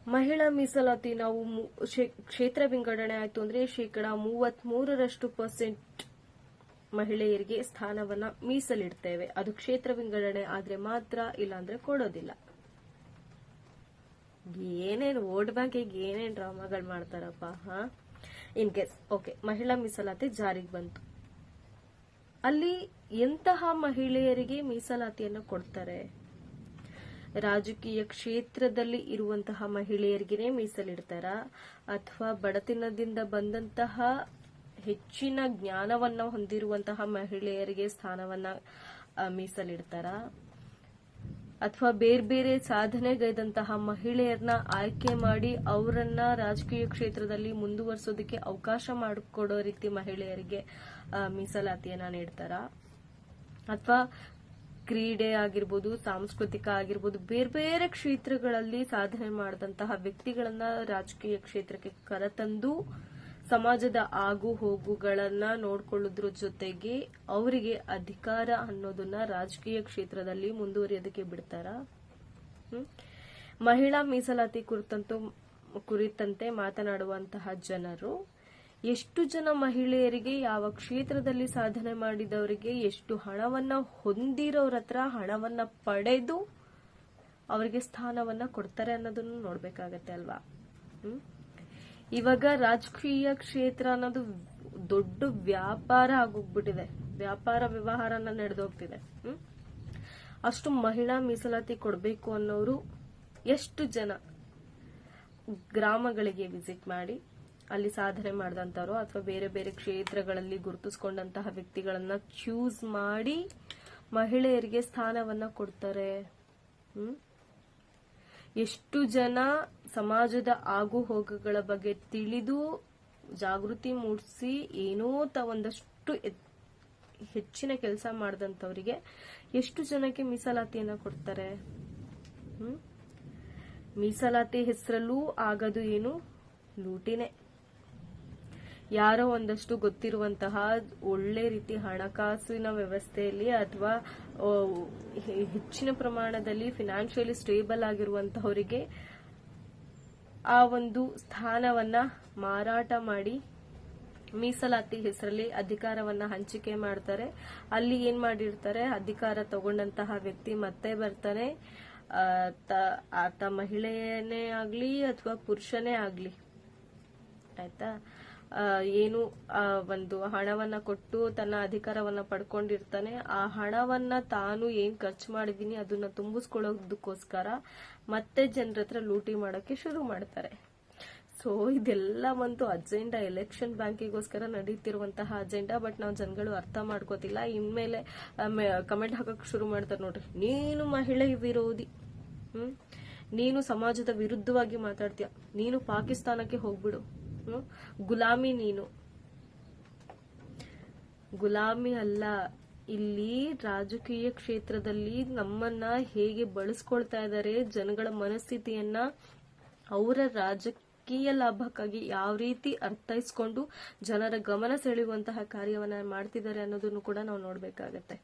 ಮಹಿಳಾ ಮೀಸಲಾತಿ ನಾವು ಕ್ಷೇತ್ರ ವಿಂಗಡಣೆ ಆಯ್ತು ಅಂದ್ರೆ 33% ಮಹಿಳೆಯರಿಗೆ ಸ್ಥಾನವನ್ನ ಮೀಸಲಿಡ್ತೇವೆ. ಅದು ಕ್ಷೇತ್ರ ವಿಂಗಡಣೆ ಆದ್ರೆ ಮಾತ್ರ, ಇಲ್ಲಾಂದ್ರೆ ಕೊಡೋದಿಲ್ಲ. ಏನೇನು ವೋಟ್ ಬ್ಯಾಂಕಿಗೆ ಏನೇನ್ ಡ್ರಾಮಾಗಳು ಮಾಡ್ತಾರಪ್ಪ. ಇನ್ ಕೇಸ್ ಓಕೆ, ಮಹಿಳಾ ಮೀಸಲಾತಿ ಜಾರಿಗೆ ಬಂತು. ಅಲ್ಲಿ ಎಂತಹ ಮಹಿಳೆಯರಿಗೆ ಮೀಸಲಾತಿಯನ್ನು ಕೊಡ್ತಾರೆ? ರಾಜಕೀಯ ಕ್ಷೇತ್ರದಲ್ಲಿ ಇರುವಂತಹ ಮಹಿಳೆಯರಿಗೆ ಮೀಸಲಿಡ್ತಾರ, ಅಥವಾ ಬಡತನದಿಂದ ಬಂದಂತಹ ಹೆಚ್ಚಿನ ಜ್ಞಾನವನ್ನ ಹೊಂದಿರುವಂತಹ ಮಹಿಳೆಯರಿಗೆ ಸ್ಥಾನವನ್ನ ಮೀಸಲಿಡ್ತಾರ, ಅಥವಾ ಬೇರೆ ಬೇರೆ ಸಾಧನೆಗೈದಂತಹ ಮಹಿಳೆಯರನ್ನ ಆಯ್ಕೆ ಮಾಡಿ ಅವರನ್ನ ರಾಜಕೀಯ ಕ್ಷೇತ್ರದಲ್ಲಿ ಮುಂದುವರಿಸೋದಕ್ಕೆ ಅವಕಾಶ ಮಾಡಿಕೊಡೋ ರೀತಿ ಮಹಿಳೆಯರಿಗೆ ಮೀಸಲಾತಿಯನ್ನ ನೀಡ್ತಾರ, ಅಥವಾ ಕ್ರೀಡೆ ಆಗಿರ್ಬೋದು, ಸಾಂಸ್ಕೃತಿಕ ಆಗಿರ್ಬೋದು, ಬೇರೆ ಬೇರೆ ಕ್ಷೇತ್ರಗಳಲ್ಲಿ ಸಾಧನೆ ಮಾಡಿದಂತಹ ವ್ಯಕ್ತಿಗಳನ್ನ ರಾಜಕೀಯ ಕ್ಷೇತ್ರಕ್ಕೆ ಕರೆತಂದು ಸಮಾಜದ ಆಗು ಹೋಗುಗಳನ್ನ ನೋಡ್ಕೊಳ್ಳೋದ್ರ ಜೊತೆಗೆ ಅವರಿಗೆ ಅಧಿಕಾರ ಅನ್ನೋದನ್ನ ರಾಜಕೀಯ ಕ್ಷೇತ್ರದಲ್ಲಿ ಮುಂದುವರಿಯೋದಕ್ಕೆ ಬಿಡ್ತಾರ. ಮಹಿಳಾ ಮೀಸಲಾತಿ ಕುರಿತಂತೆ ಮಾತನಾಡುವಂತಹ ಜನರು ಎಷ್ಟು ಜನ ಮಹಿಳೆಯರಿಗೆ, ಯಾವ ಕ್ಷೇತ್ರದಲ್ಲಿ ಸಾಧನೆ ಮಾಡಿದವರಿಗೆ, ಎಷ್ಟು ಹಣವನ್ನ ಹೊಂದಿರೋರ ಹತ್ರ ಹಣವನ್ನ ಪಡೆದು ಅವರಿಗೆ ಸ್ಥಾನವನ್ನ ಕೊಡ್ತಾರೆ ಅನ್ನೋದನ್ನು ನೋಡ್ಬೇಕಾಗತ್ತೆ ಅಲ್ವಾ. ಇವಾಗ ರಾಜಕೀಯ ಕ್ಷೇತ್ರ ಅನ್ನೋದು ದೊಡ್ಡ ವ್ಯಾಪಾರ ಆಗೋಗ್ಬಿಟ್ಟಿದೆ, ವ್ಯಾಪಾರ ವ್ಯವಹಾರನ ನಡೆದೋಗ್ತಿದೆ. ಅಷ್ಟು ಮಹಿಳಾ ಮೀಸಲಾತಿ ಕೊಡಬೇಕು ಅನ್ನೋರು ಎಷ್ಟು ಜನ ಗ್ರಾಮಗಳಿಗೆ ವಿಸಿಟ್ ಮಾಡಿ ಅಲ್ಲಿ ಸಾಧನೆ ಮಾಡಿದಂತವರು, ಅಥವಾ ಬೇರೆ ಬೇರೆ ಕ್ಷೇತ್ರಗಳಲ್ಲಿ ಗುರುತಿಸಿಕೊಂಡಂತಹ ವ್ಯಕ್ತಿಗಳನ್ನ ಚೂಸ್ ಮಾಡಿ ಮಹಿಳೆಯರಿಗೆ ಸ್ಥಾನವನ್ನ ಕೊಡ್ತಾರೆ. ಎಷ್ಟು ಜನ ಸಮಾಜದ ಆಗು ಹೋಗುಗಳ ಬಗ್ಗೆ ತಿಳಿದು ಜಾಗೃತಿ ಮೂಡಿಸಿ ಏನೋ ಒಂದಷ್ಟು ಹೆಚ್ಚಿನ ಕೆಲಸ ಮಾಡಿದಂತವರಿಗೆ ಎಷ್ಟು ಜನಕ್ಕೆ ಮೀಸಲಾತಿಯನ್ನ ಕೊಡ್ತಾರೆ. ಮೀಸಲಾತಿ ಹೆಸರಲ್ಲೂ ಆಗದು ಏನು, ಲೂಟಿನೇ. ಯಾರೋ ಒಂದಷ್ಟು ಗೊತ್ತಿರುವಂತಹ ಒಳ್ಳೆ ರೀತಿ ಹಣಕಾಸಿನ ವ್ಯವಸ್ಥೆಯಲ್ಲಿ ಅಥವಾ ಹೆಚ್ಚಿನ ಪ್ರಮಾಣದಲ್ಲಿ ಫಿನಾನ್ಷಿಯಲಿ ಸ್ಟೇಬಲ್ ಆಗಿರುವಂತಹವರಿಗೆ ಆ ಒಂದು ಸ್ಥಾನವನ್ನ ಮಾರಾಟ ಮಾಡಿ ಮೀಸಲಾತಿ ಹೆಸರಲ್ಲಿ ಅಧಿಕಾರವನ್ನ ಹಂಚಿಕೆ ಮಾಡ್ತಾರೆ. ಅಲ್ಲಿ ಏನ್ ಮಾಡಿರ್ತಾರೆ, ಅಧಿಕಾರ ತಗೊಂಡಂತಹ ವ್ಯಕ್ತಿ ಮತ್ತೆ ಬರ್ತಾನೆ, ಆತ ಮಹಿಳೆಯೇ ಆಗ್ಲಿ ಅಥವಾ ಪುರುಷನೇ ಆಗ್ಲಿ, ಆಯ್ತಾ, ಏನು ಒಂದು ಹಣವನ್ನ ಕೊಟ್ಟು ತನ್ನ ಅಧಿಕಾರವನ್ನ ಪಡ್ಕೊಂಡಿರ್ತಾನೆ. ಆ ಹಣವನ್ನ ತಾನು ಏನ್ ಖರ್ಚು ಮಾಡಿದೀನಿ ಅದನ್ನ ತುಂಬಿಸ್ಕೊಳ್ಳೋದಕ್ಕೋಸ್ಕರ ಮತ್ತೆ ಜನರ ಹತ್ರ ಲೂಟಿ ಮಾಡೋಕೆ ಶುರು ಮಾಡ್ತಾರೆ. ಸೊ ಇದೆಲ್ಲ ಒಂದು ಅಜೆಂಡಾ, ಎಲೆಕ್ಷನ್ ಬ್ಯಾಂಕಿಗೋಸ್ಕರ ನಡೀತಿರುವಂತಹ ಅಜೆಂಡಾ. ಬಟ್ ನಾವು ಜನಗಳು ಅರ್ಥ ಮಾಡ್ಕೋತಿಲ್ಲ. ಇನ್ಮೇಲೆ ಕಮೆಂಟ್ ಹಾಕಕ್ ಶುರು ಮಾಡ್ತಾರೆ ನೋಡ್ರಿ, ನೀನು ಮಹಿಳೆ ವಿರೋಧಿ, ನೀನು ಸಮಾಜದ ವಿರುದ್ಧವಾಗಿ ಮಾತಾಡ್ತೀಯ, ನೀನು ಪಾಕಿಸ್ತಾನಕ್ಕೆ ಹೋಗ್ಬಿಡು, ಗುಲಾಮಿ, ನೀನು ಗುಲಾಮಿ ಅಲ್ಲ. ಇಲ್ಲಿ ರಾಜಕೀಯ ಕ್ಷೇತ್ರದಲ್ಲಿ ನಮ್ಮನ್ನ ಹೇಗೆ ಬಳಸ್ಕೊಳ್ತಾ ಇದ್ದಾರೆ, ಜನಗಳ ಮನಸ್ಥಿತಿಯನ್ನ ಅವರ ರಾಜಕೀಯ ಲಾಭಕ್ಕಾಗಿ ಯಾವ ರೀತಿ ಅರ್ಥೈಸ್ಕೊಂಡು ಜನರ ಗಮನ ಸೆಳೆಯುವಂತಹ ಕಾರ್ಯವನ್ನ ಮಾಡ್ತಿದ್ದಾರೆ ಅನ್ನೋದನ್ನು ಕೂಡ ನಾವು ನೋಡ್ಬೇಕಾಗತ್ತೆ.